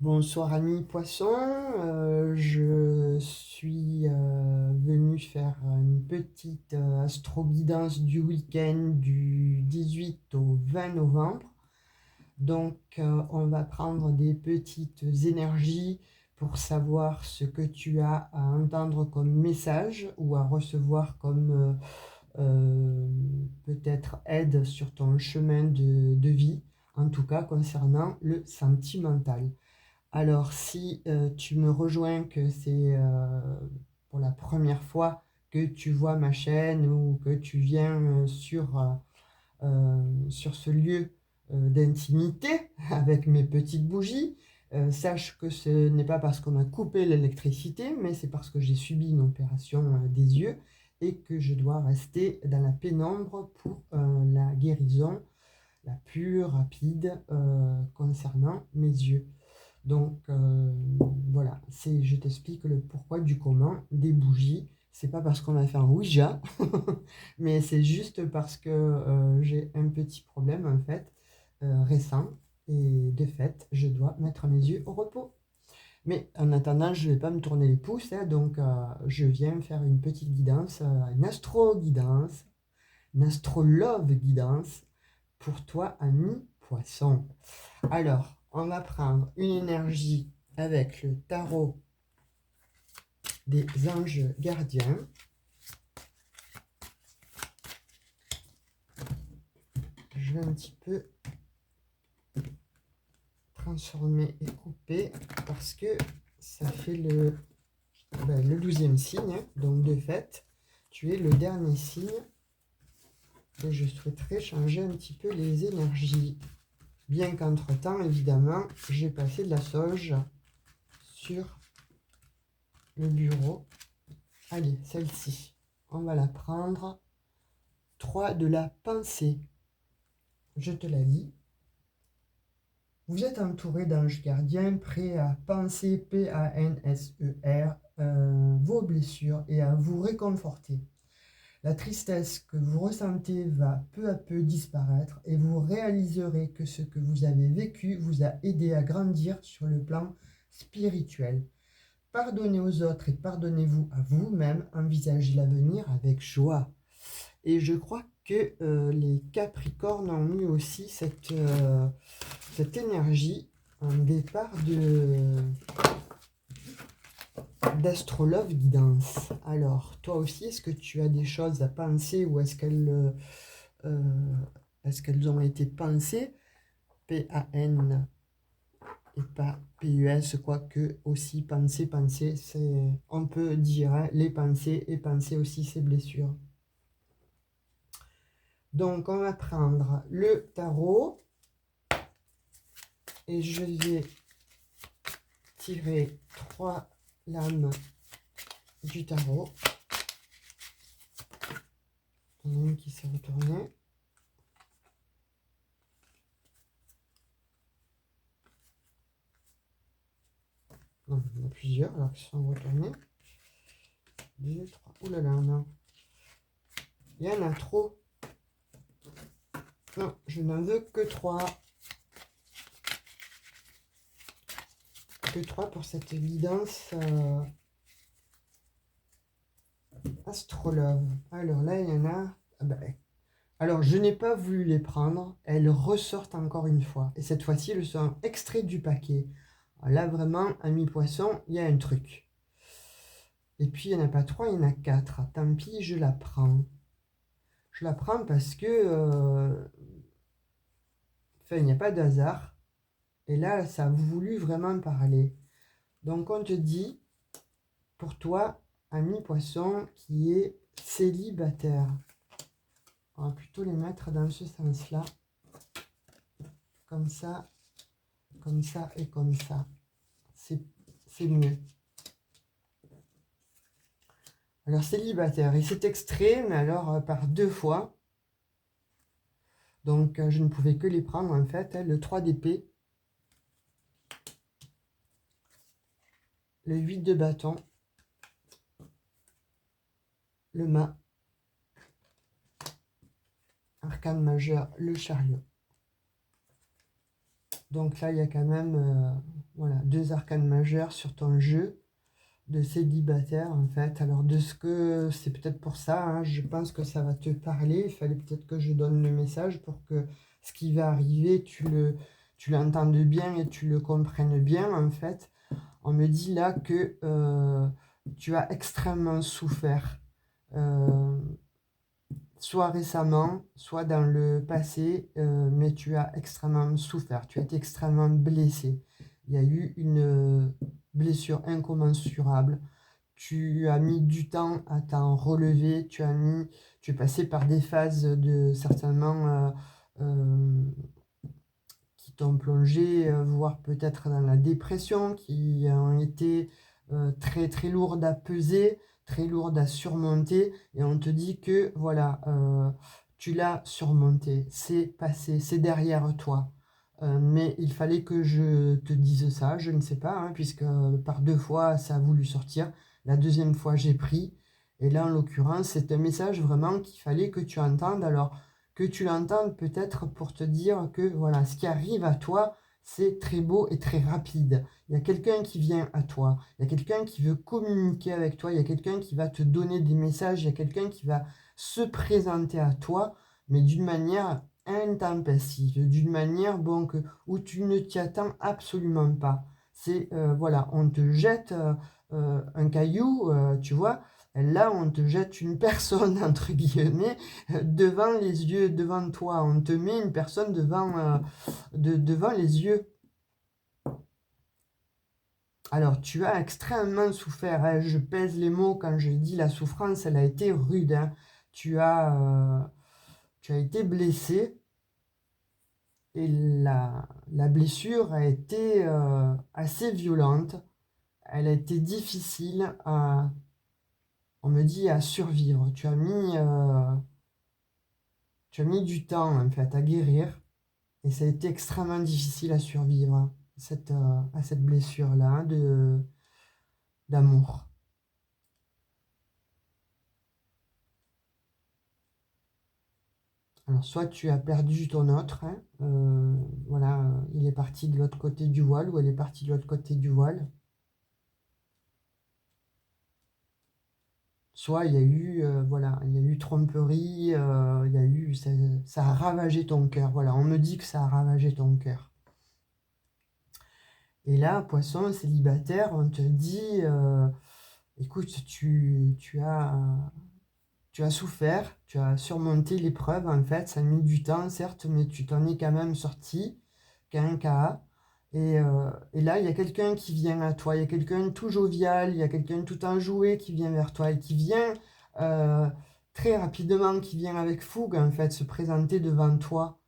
Bonsoir amis poissons, je suis venu faire une petite astro-guidance du week-end du 18 au 20 novembre. Donc on va prendre des petites énergies pour savoir ce que tu as à entendre comme message ou à recevoir comme peut-être aide sur ton chemin de vie, en tout cas concernant le sentimental. Alors, si tu me rejoins, que c'est pour la première fois que tu vois ma chaîne ou que tu viens sur ce lieu d'intimité avec mes petites bougies, sache que ce n'est pas parce qu'on m'a coupé l'électricité, mais c'est parce que j'ai subi une opération des yeux et que je dois rester dans la pénombre pour la guérison la plus rapide concernant mes yeux. Donc voilà, je t'explique le pourquoi du comment des bougies. C'est pas parce qu'on a fait un Ouija, mais c'est juste parce que j'ai un petit problème en fait récent et de fait je dois mettre mes yeux au repos. Mais en attendant, je ne vais pas me tourner les pouces, hein, donc je viens faire une petite guidance, une astro-guidance, une astro-love guidance pour toi, ami poisson. Alors, on va prendre une énergie avec le tarot des anges gardiens. Je vais un petit peu transformer et couper parce que ça fait le 12e signe. Donc de fait, tu es le dernier signe et je souhaiterais changer un petit peu les énergies. Bien qu'entre-temps, évidemment, j'ai passé de la sauge sur le bureau. Allez, celle-ci, on va la prendre. 3 de la pensée. Je te la lis. Vous êtes entouré d'anges gardiens prêts à penser, P-A-N-S-E-R, vos blessures et à vous réconforter. La tristesse que vous ressentez va peu à peu disparaître et vous réaliserez que ce que vous avez vécu vous a aidé à grandir sur le plan spirituel. Pardonnez aux autres et pardonnez-vous à vous-même, envisagez l'avenir avec joie. Et je crois que les Capricornes ont eu aussi cette énergie, un départ d'astrologue guidance. Alors, toi aussi, est-ce que tu as des choses à penser ou est-ce qu'elles ont été pensées? P-A-N et pas P-U-S, quoique aussi penser, on peut dire hein, les pensées et penser aussi ses blessures. Donc, on va prendre le tarot et je vais tirer 3 lames du tarot. Il y en a une qui s'est retournée. Non, il y en a plusieurs alors qui sont retournés. 2, 3. Ouh là là, non. Il y en a trop. Non, je n'en veux que 3. Que 3 pour cette guidance astrologue. Alors là, il y en a. Ah ben, alors, je n'ai pas voulu les prendre. Elles ressortent encore une fois. Et cette fois-ci, elles sont extraites du paquet. Alors là, vraiment, ami poisson, il y a un truc. Et puis, il n'y en a pas 3, il y en a 4. Tant pis, je la prends. Je la prends parce que... enfin, il n'y a pas de hasard. Et là, ça a voulu vraiment parler. Donc, on te dit, pour toi, ami poisson qui est célibataire. On va plutôt les mettre dans ce sens-là. Comme ça et comme ça. C'est mieux. Alors, célibataire. Et c'est extrait, mais alors par 2 fois. Donc, je ne pouvais que les prendre, en fait. Hein, le 3 d'épée. Le 8 de bâton. Le mât. Arcane majeur, le chariot. Donc là, il y a quand même voilà, 2 arcanes majeures sur ton jeu de célibataire, en fait. Alors, de ce que c'est peut-être pour ça, hein, je pense que ça va te parler. Il fallait peut-être que je donne le message pour que ce qui va arriver, tu l'entendes bien et tu le comprennes bien, en fait. On me dit là que tu as extrêmement souffert. Euh, Soit récemment, soit dans le passé, mais tu as extrêmement souffert, tu as été extrêmement blessé. Il y a eu une blessure incommensurable. Tu as mis du temps à t'en relever, tu es passé par des phases de certainement qui t'ont plongé, voire peut-être dans la dépression, qui ont été très très lourdes à peser, très lourdes à surmonter, et on te dit que voilà, tu l'as surmonté, c'est passé, c'est derrière toi. Mais il fallait que je te dise ça, je ne sais pas, hein, puisque par 2 fois ça a voulu sortir, la deuxième fois j'ai pris, et là en l'occurrence c'est un message vraiment qu'il fallait que tu entendes. Alors que tu l'entendes peut-être pour te dire que voilà, ce qui arrive à toi, c'est très beau et très rapide. Il y a quelqu'un qui vient à toi, il y a quelqu'un qui veut communiquer avec toi, il y a quelqu'un qui va te donner des messages, il y a quelqu'un qui va se présenter à toi, mais d'une manière intempestive, d'une manière bon, où tu ne t'y attends absolument pas. C'est voilà, on te jette un caillou, tu vois, là, on te jette une personne, entre guillemets, devant les yeux, devant toi. On te met une personne devant les yeux. Alors, tu as extrêmement souffert, hein. Je pèse les mots quand je dis la souffrance, elle a été rude, hein. Tu as été blessé et la blessure a été assez violente. Elle a été difficile on me dit, à survivre. Tu as mis du temps en fait à guérir et ça a été extrêmement difficile à survivre à cette blessure-là, hein, d'amour. Alors soit tu as perdu ton autre, hein, voilà, il est parti de l'autre côté du voile ou elle est partie de l'autre côté du voile. Soit il y a eu, voilà, il y a eu tromperie, il y a eu, ça a ravagé ton cœur. Voilà, on me dit que ça a ravagé ton cœur. Et là, poisson célibataire, on te dit, écoute, tu as souffert, tu as surmonté l'épreuve, en fait, ça a mis du temps, certes, mais tu t'en es quand même sorti, qu'un cas. Et là, il y a quelqu'un qui vient à toi, il y a quelqu'un tout jovial, il y a quelqu'un tout enjoué qui vient vers toi et qui vient euh, très rapidement, qui vient avec fougue, en fait, se présenter devant toi.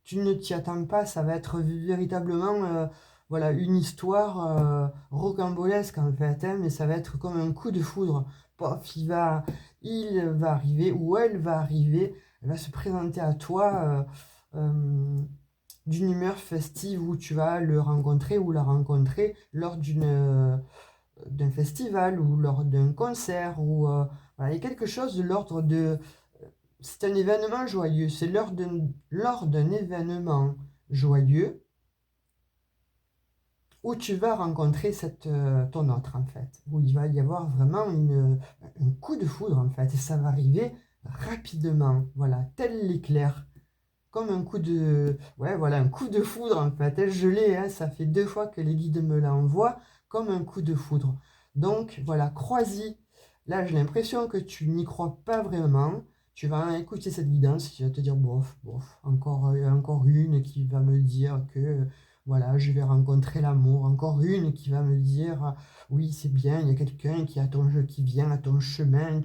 Tu ne t'y attends pas, ça va être véritablement voilà, une histoire rocambolesque en fait, hein, mais ça va être comme un coup de foudre. Pof, il va arriver, ou elle va se présenter à toi d'une humeur festive où tu vas le rencontrer ou la rencontrer lors d'un festival ou lors d'un concert ou voilà, il y a quelque chose de l'ordre de c'est un événement joyeux, c'est lors d'un événement joyeux où tu vas rencontrer ton autre en fait, où il va y avoir vraiment un coup de foudre en fait, et ça va arriver rapidement, voilà, tel l'éclair, comme un coup de, ouais voilà, un coup de foudre en fait, et je l'ai, hein, ça fait 2 fois que les guides me l'envoient, comme un coup de foudre. Donc voilà, crois-y, là j'ai l'impression que tu n'y crois pas vraiment, tu vas écouter cette guidance, tu vas te dire bof, bof, encore une qui va me dire que voilà, je vais rencontrer l'amour, encore une qui va me dire oui c'est bien, il y a quelqu'un qui vient à ton chemin,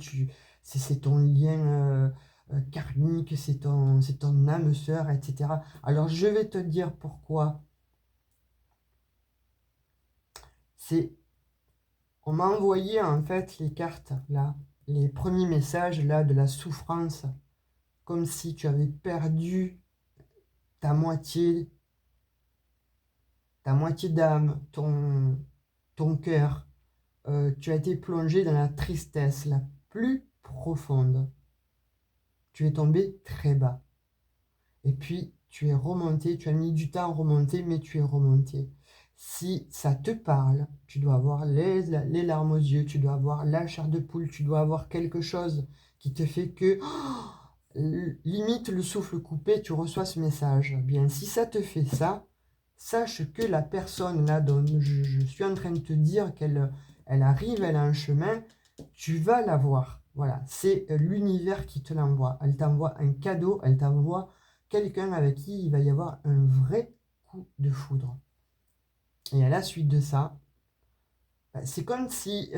c'est ton lien karmique, c'est ton âme sœur, etc. Alors je vais te dire pourquoi. C'est, on m'a envoyé en fait les cartes là, les premiers messages là de la souffrance, comme si tu avais perdu ta moitié, ta moitié d'âme, ton cœur. Tu as été plongé dans la tristesse la plus profonde. Tu es tombé très bas. Et puis tu es remonté, tu as mis du temps à remonter, mais tu es remonté. Si ça te parle, tu dois avoir les larmes aux yeux, tu dois avoir la chair de poule, tu dois avoir quelque chose qui te fait que, limite le souffle coupé, tu reçois ce message. Bien, si ça te fait ça, sache que la personne là dont je suis en train de te dire qu'elle arrive, elle a un chemin, tu vas la voir. Voilà, c'est l'univers qui te l'envoie. Elle t'envoie un cadeau, elle t'envoie quelqu'un avec qui il va y avoir un vrai coup de foudre. Et à la suite de ça, c'est comme si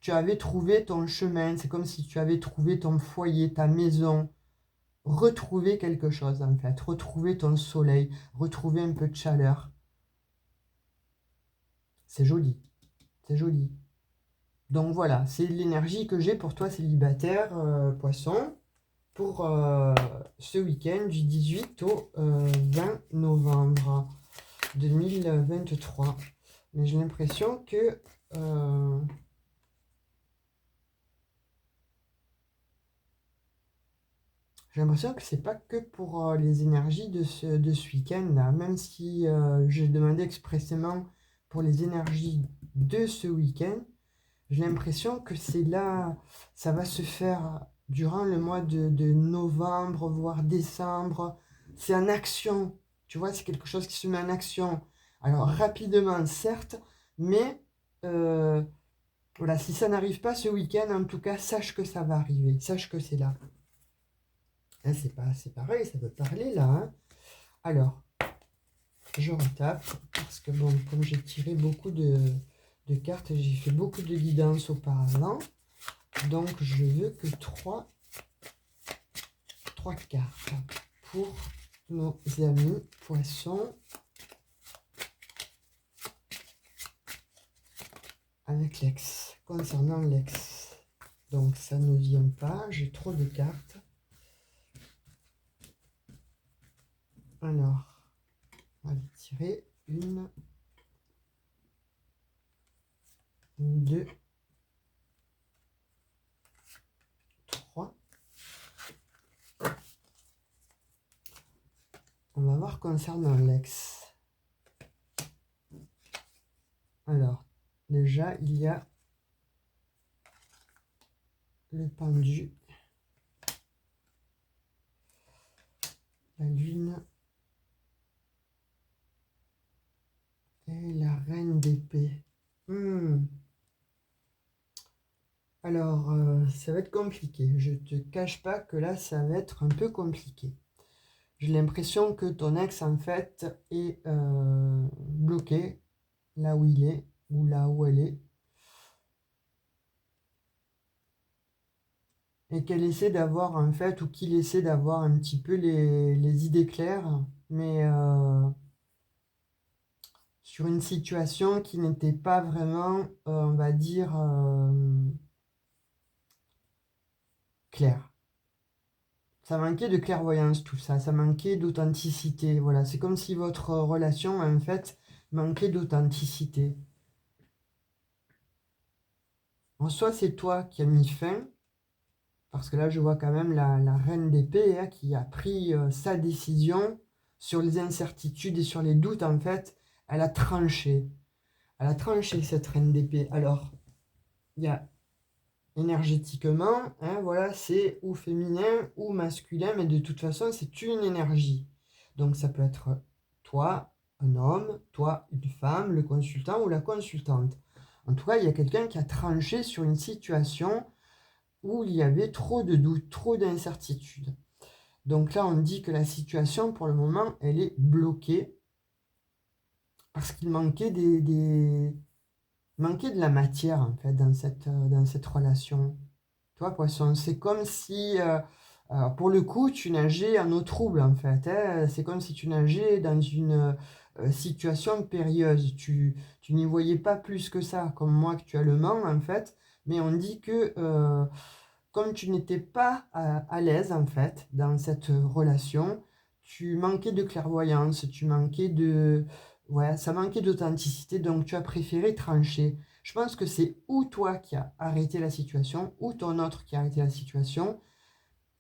tu avais trouvé ton chemin, c'est comme si tu avais trouvé ton foyer, ta maison, retrouver quelque chose en fait, retrouver ton soleil, retrouver un peu de chaleur. C'est joli, c'est joli. Donc voilà, c'est l'énergie que j'ai pour toi célibataire, poisson, pour ce week-end du 18 au 20 novembre 2023. Mais j'ai l'impression que c'est pas que pour les énergies de ce week-end-là, même si j'ai demandé expressément pour les énergies de ce week-end. J'ai l'impression que c'est là, ça va se faire durant le mois de novembre, voire décembre. C'est en action, tu vois, c'est quelque chose qui se met en action. Alors rapidement, certes, mais voilà, si ça n'arrive pas ce week-end, en tout cas, sache que ça va arriver, sache que c'est là. Hein, c'est pareil, ça peut parler là. Hein. Alors, je retape, parce que bon, comme j'ai tiré beaucoup de cartes, j'ai fait beaucoup de guidance auparavant. Donc, je veux que trois cartes pour nos amis poissons avec l'ex, concernant l'ex. Donc, ça ne vient pas, j'ai trop de cartes. Alors, on va tirer une, deux, trois. On va voir concernant l'ex. Alors, déjà, il y a le pendu, la lune et la reine d'épée. Alors, ça va être compliqué. Je te cache pas que là, ça va être un peu compliqué. J'ai l'impression que ton ex, en fait, est bloqué là où il est, ou là où elle est. Et qu'elle essaie d'avoir, en fait, ou qu'il essaie d'avoir un petit peu les idées claires, mais sur une situation qui n'était pas vraiment, on va dire, claire. Ça manquait de clairvoyance, tout ça. Ça manquait d'authenticité. Voilà, c'est comme si votre relation, en fait, manquait d'authenticité. En soi, c'est toi qui as mis fin, parce que là, je vois quand même la reine d'épée hein, qui a pris sa décision sur les incertitudes et sur les doutes, en fait. Elle a tranché. Elle a tranché, cette reine d'épée. Alors, il y a énergétiquement, hein, voilà, c'est ou féminin ou masculin, mais de toute façon, c'est une énergie. Donc, ça peut être toi, un homme, toi, une femme, le consultant ou la consultante. En tout cas, il y a quelqu'un qui a tranché sur une situation où il y avait trop de doutes, trop d'incertitudes. Donc là, on dit que la situation, pour le moment, elle est bloquée parce qu'il manquait manquait de la matière, en fait, dans cette relation. Toi, poisson, c'est comme si, pour le coup, tu nageais en eau trouble, en fait. Hein. C'est comme si tu nageais dans une situation périlleuse. Tu n'y voyais pas plus que ça, comme moi actuellement, en fait. Mais on dit que, comme tu n'étais pas à l'aise, en fait, dans cette relation, tu manquais de clairvoyance, tu manquais de... Ouais, ça manquait d'authenticité, donc tu as préféré trancher. Je pense que c'est ou toi qui as arrêté la situation, ou ton autre qui a arrêté la situation.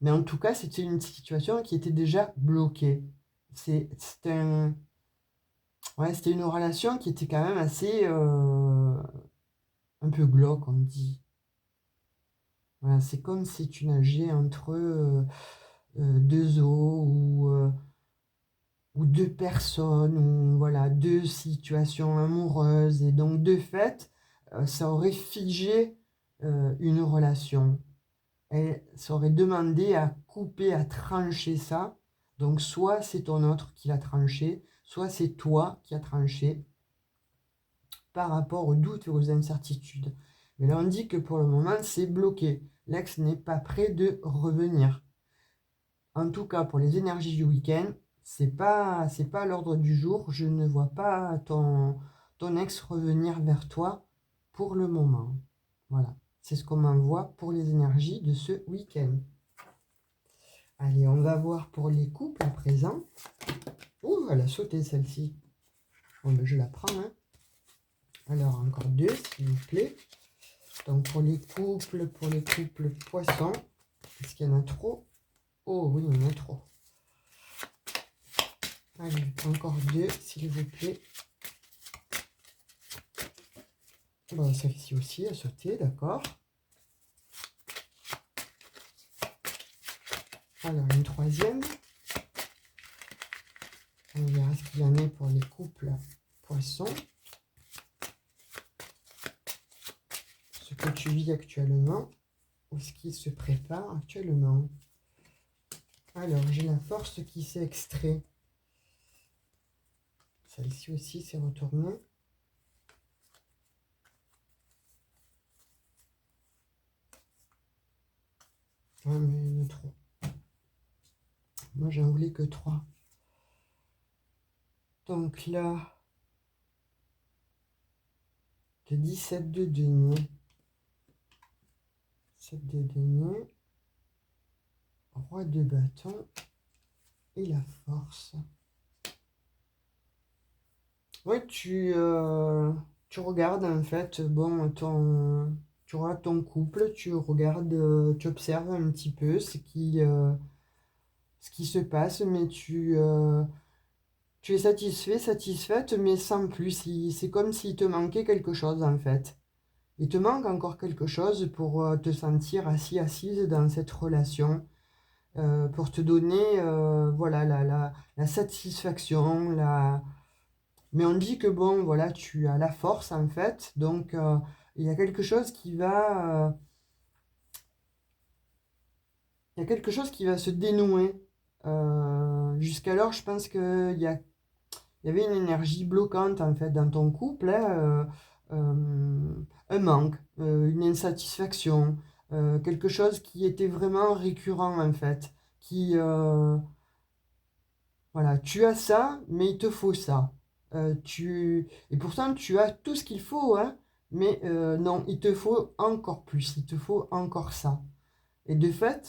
Mais en tout cas, c'était une situation qui était déjà bloquée. Ouais, c'était une relation qui était quand même assez un peu glauque, on dit. Voilà, c'est comme si tu nageais entre deux eaux ou deux personnes, ou voilà, deux situations amoureuses. Et donc, de fait, ça aurait figé une relation. Et ça aurait demandé à couper, à trancher ça. Donc, soit c'est ton autre qui l'a tranché, soit c'est toi qui as tranché par rapport aux doutes et aux incertitudes. Mais là, on dit que pour le moment, c'est bloqué. L'ex n'est pas prêt de revenir. En tout cas, pour les énergies du week-end, c'est pas à l'ordre du jour. Je ne vois pas ton ex revenir vers toi pour le moment. Voilà, c'est ce qu'on m'envoie pour les énergies de ce week-end. Allez, on va voir pour les couples à présent. Ouh, elle a sauté celle-ci. Bon, ben, je la prends. Hein. Alors, encore deux, s'il vous plaît. Donc, pour les couples poissons, est-ce qu'il y en a trop? Oh oui, il y en a trop. Allez, encore deux, s'il vous plaît. Bon, celle-ci aussi a sauté, d'accord. Alors, une troisième. On verra ce qu'il en est pour les couples poissons. Ce que tu vis actuellement ou ce qui se prépare actuellement. Alors, j'ai la force qui s'est extrait. Celle-ci aussi s'est retournée. Ah, mais il y en a trop. Moi, j'en voulais que 3. Donc là, de 17 de denier. 7 de denier. Roi de bâton. Et la force. Ouais, tu regardes en fait, bon, tu regardes ton couple, tu regardes, tu observes un petit peu ce qui se passe, mais tu es satisfait, satisfaite, mais sans plus. C'est comme s'il te manquait quelque chose en fait. Il te manque encore quelque chose pour te sentir assis, assise dans cette relation, pour te donner voilà, la satisfaction, mais on dit que bon, voilà, tu as la force en fait, donc il y a quelque chose qui va, il y a quelque chose qui va se dénouer. Jusqu'alors, je pense il y avait une énergie bloquante en fait dans ton couple, hein, un manque, une insatisfaction, quelque chose qui était vraiment récurrent en fait, voilà, tu as ça, mais il te faut ça. Et pourtant, tu as tout ce qu'il faut, hein, mais non, il te faut encore plus, il te faut encore ça. Et de fait,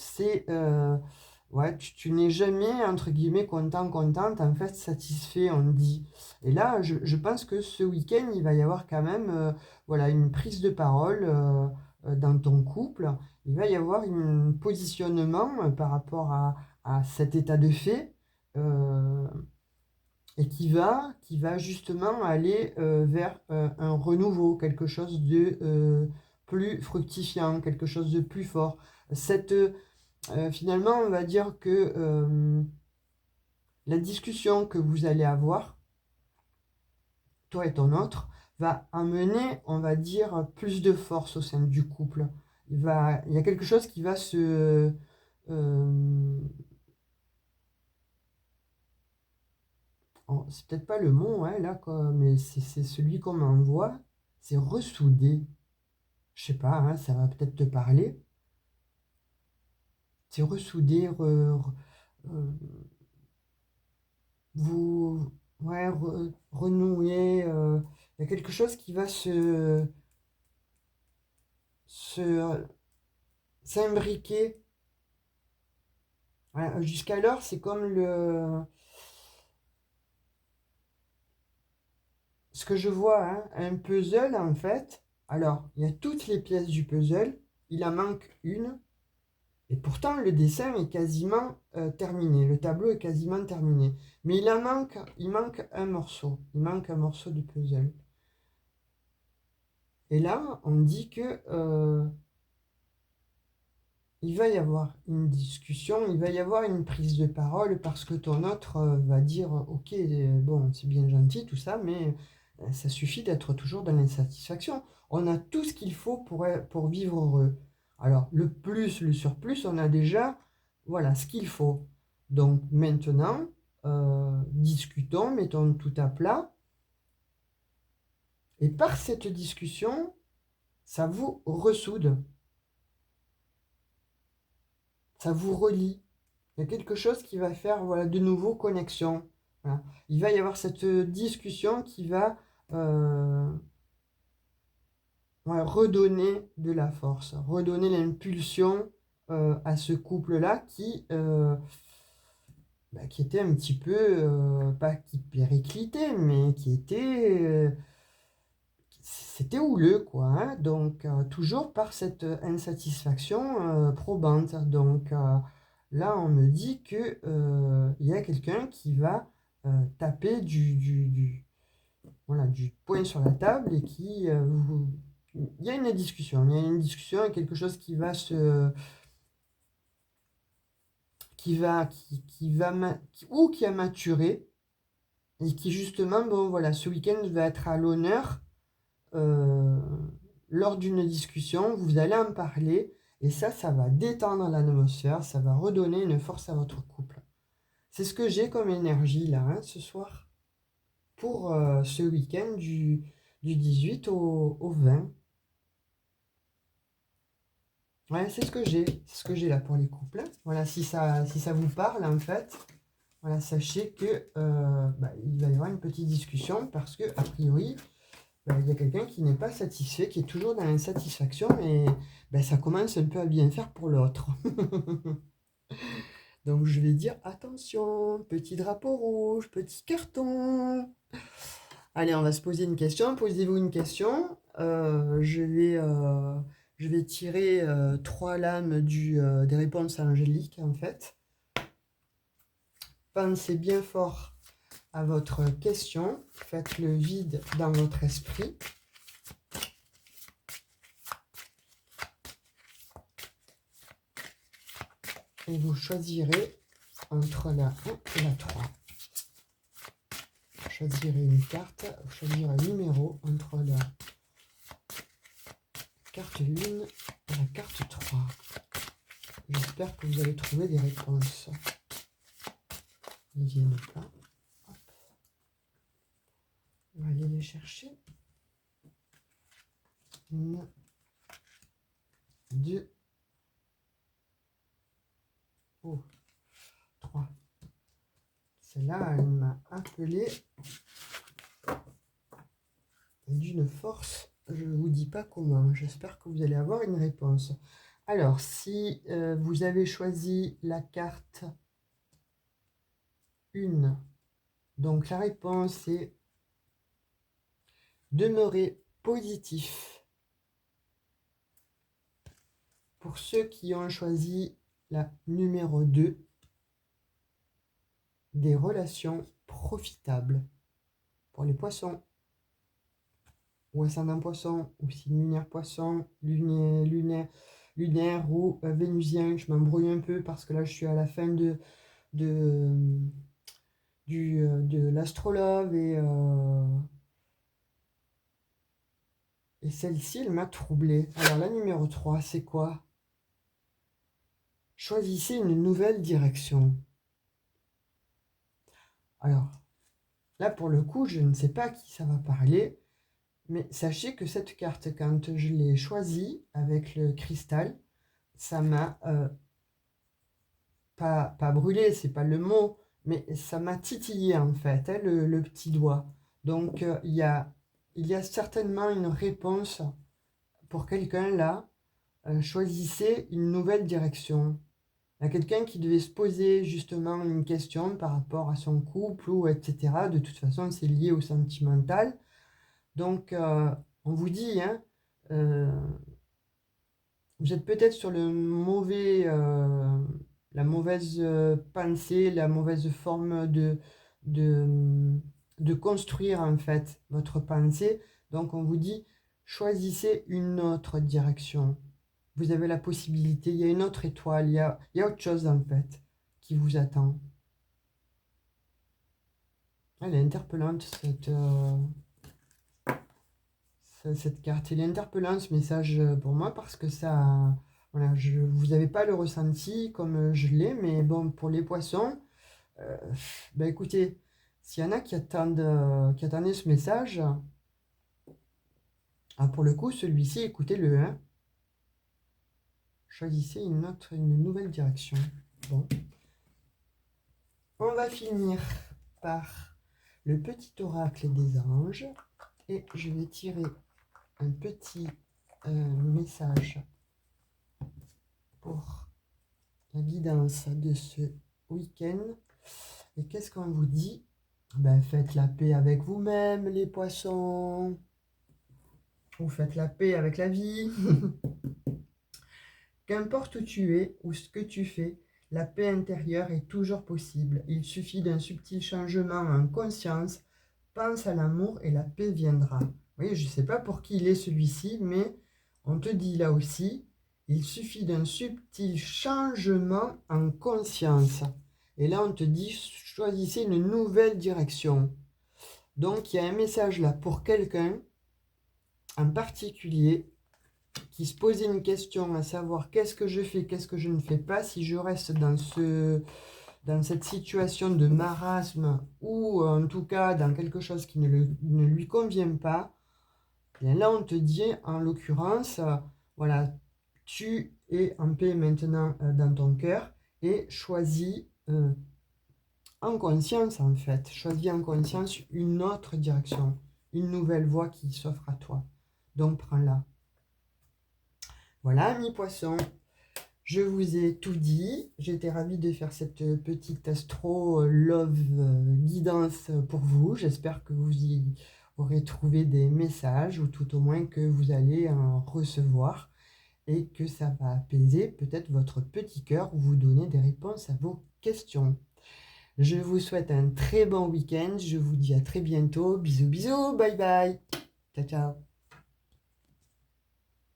ouais, tu n'es jamais, entre guillemets, content, contente, en fait, satisfait, on dit. Et là, je pense que ce week-end, il va y avoir quand même, voilà, une prise de parole dans ton couple. Il va y avoir un positionnement par rapport à cet état de fait. euh, et qui va justement aller vers un renouveau, quelque chose de plus fructifiant, quelque chose de plus fort. Finalement, on va dire que la discussion que vous allez avoir, toi et ton autre, va amener, on va dire, plus de force au sein du couple. Il y a quelque chose qui va se... euh, c'est peut-être pas le mot, hein, là, quoi, mais c'est celui qu'on m'envoie, c'est ressouder. Je sais pas, hein, ça va peut-être te parler. C'est ressouder, euh, vous, ouais, renouer. Il y a quelque chose qui va se s'imbriquer. Ouais, jusqu'alors, c'est comme ce que je vois, hein, un puzzle en fait. Alors, il y a toutes les pièces du puzzle, il en manque une. Et pourtant, le dessin est quasiment terminé. Le tableau est quasiment terminé. Mais il manque un morceau. Il manque un morceau du puzzle. Et là, on dit que il va y avoir une discussion, il va y avoir une prise de parole parce que ton autre va dire, ok, bon, c'est bien gentil tout ça, mais ça suffit d'être toujours dans l'insatisfaction. On a tout ce qu'il faut pour vivre heureux. Alors, le plus, le surplus, on a déjà, voilà, ce qu'il faut. Donc maintenant, discutons, mettons tout à plat. Et par cette discussion, ça vous ressoude, ça vous relie. Il y a quelque chose qui va faire voilà, de nouveau connexion. Voilà. Il va y avoir cette discussion qui va ouais, redonner de la force, redonner l'impulsion à ce couple-là qui était un petit peu, pas qui périclitait, mais qui était... c'était houleux, quoi. Hein. Donc, toujours par cette insatisfaction probante. Donc, là, on me dit que il y a quelqu'un qui va taper voilà, du poing sur la table et qui... il y a une discussion. Il y a une discussion et quelque chose qui va se... ou qui a maturé et qui, justement, bon, voilà, ce week-end va être à l'honneur euh, lors d'une discussion, vous allez en parler et ça va détendre l'atmosphère, ça va redonner une force à votre couple. C'est ce que j'ai comme énergie là, hein, ce soir, pour ce week-end du 18 au 20. Ouais, c'est ce que j'ai là pour les couples. Hein. Voilà, si ça vous parle en fait, voilà, sachez que il va y avoir une petite discussion parce que a priori, il y a quelqu'un qui n'est pas satisfait, qui est toujours dans l'insatisfaction, et ça commence un peu à bien faire pour l'autre. Donc je vais dire attention, petit drapeau rouge, petit carton. Allez, on va se poser une question. Posez-vous une question. Je vais tirer trois lames des réponses angéliques en fait. Pensez bien fort à votre question. Faites le vide dans votre esprit. Et vous choisirez entre la 1 et la 3. Vous choisirez une carte, vous choisirez un numéro entre la carte 1 et la carte 3. J'espère que vous allez trouver des réponses. Ils ne viennent pas. Hop. On va aller les chercher. 1, 2, 3. Celle-là, elle m'a appelé d'une force, je ne vous dis pas comment. J'espère que vous allez avoir une réponse. Alors, si vous avez choisi la carte 1, donc la réponse est demeurer positif. Pour ceux qui ont choisi la numéro 2, des relations profitables. Pour les poissons, ou ascendant poisson, ou signe lunaire poisson, lunaire ou vénusien. Je m'embrouille un peu parce que là je suis à la fin de l'astrologue et celle-ci elle m'a troublé. Alors la numéro 3 c'est quoi? Choisissez une nouvelle direction. Alors là pour le coup je ne sais pas à qui ça va parler. Mais sachez que cette carte, quand je l'ai choisie avec le cristal, ça m'a pas brûlé, c'est pas le mot, mais ça m'a titillé en fait, hein, le petit doigt. Donc il y a certainement une réponse pour quelqu'un là. Choisissez une nouvelle direction. Il y a quelqu'un qui devait se poser justement une question par rapport à son couple ou etc. De toute façon, c'est lié au sentimental. Donc, on vous dit, hein, Vous êtes peut-être sur le mauvais, la mauvaise pensée, la mauvaise forme de, de construire en fait votre pensée. Donc on vous dit, choisissez une autre direction. Vous avez la possibilité, il y a une autre étoile, il y a autre chose en fait qui vous attend. Elle est interpellante cette carte. Elle est interpellante ce message pour moi parce que ça, voilà, vous n'avez pas le ressenti comme je l'ai, mais bon, pour les poissons, euh, ben écoutez, s'il y en a qui attendaient ce message, ah, pour le coup, celui-ci, écoutez-le, hein. Choisissez une nouvelle direction. Bon, on va finir par le petit oracle des anges et je vais tirer un petit message pour la guidance de ce week-end. Et qu'est-ce qu'on vous dit? Ben, faites la paix avec vous-même, les poissons. Ou faites la paix avec la vie. Qu'importe où tu es ou ce que tu fais, la paix intérieure est toujours possible. Il suffit d'un subtil changement en conscience. Pense à l'amour et la paix viendra. Oui, je ne sais pas pour qui il est celui-ci, mais on te dit là aussi, il suffit d'un subtil changement en conscience. Et là, on te dit, choisissez une nouvelle direction. Donc, il y a un message là pour quelqu'un en particulier qui se posait une question, à savoir qu'est-ce que je fais, qu'est-ce que je ne fais pas, si je reste dans cette situation de marasme ou en tout cas dans quelque chose qui ne lui convient pas. Et là, on te dit, en l'occurrence, voilà, tu es en paix maintenant dans ton cœur et choisis en conscience, en fait, choisis en conscience une autre direction, une nouvelle voie qui s'offre à toi. Donc, prends-la. Voilà, mes poissons, je vous ai tout dit. J'étais ravie de faire cette petite astro love guidance pour vous. J'espère que vous y aurez trouvé des messages ou tout au moins que vous allez en recevoir et que ça va apaiser peut-être votre petit cœur ou vous donner des réponses à vos questions. Je vous souhaite un très bon week-end. Je vous dis à très bientôt. Bisous, bisous. Bye bye. Ciao, ciao.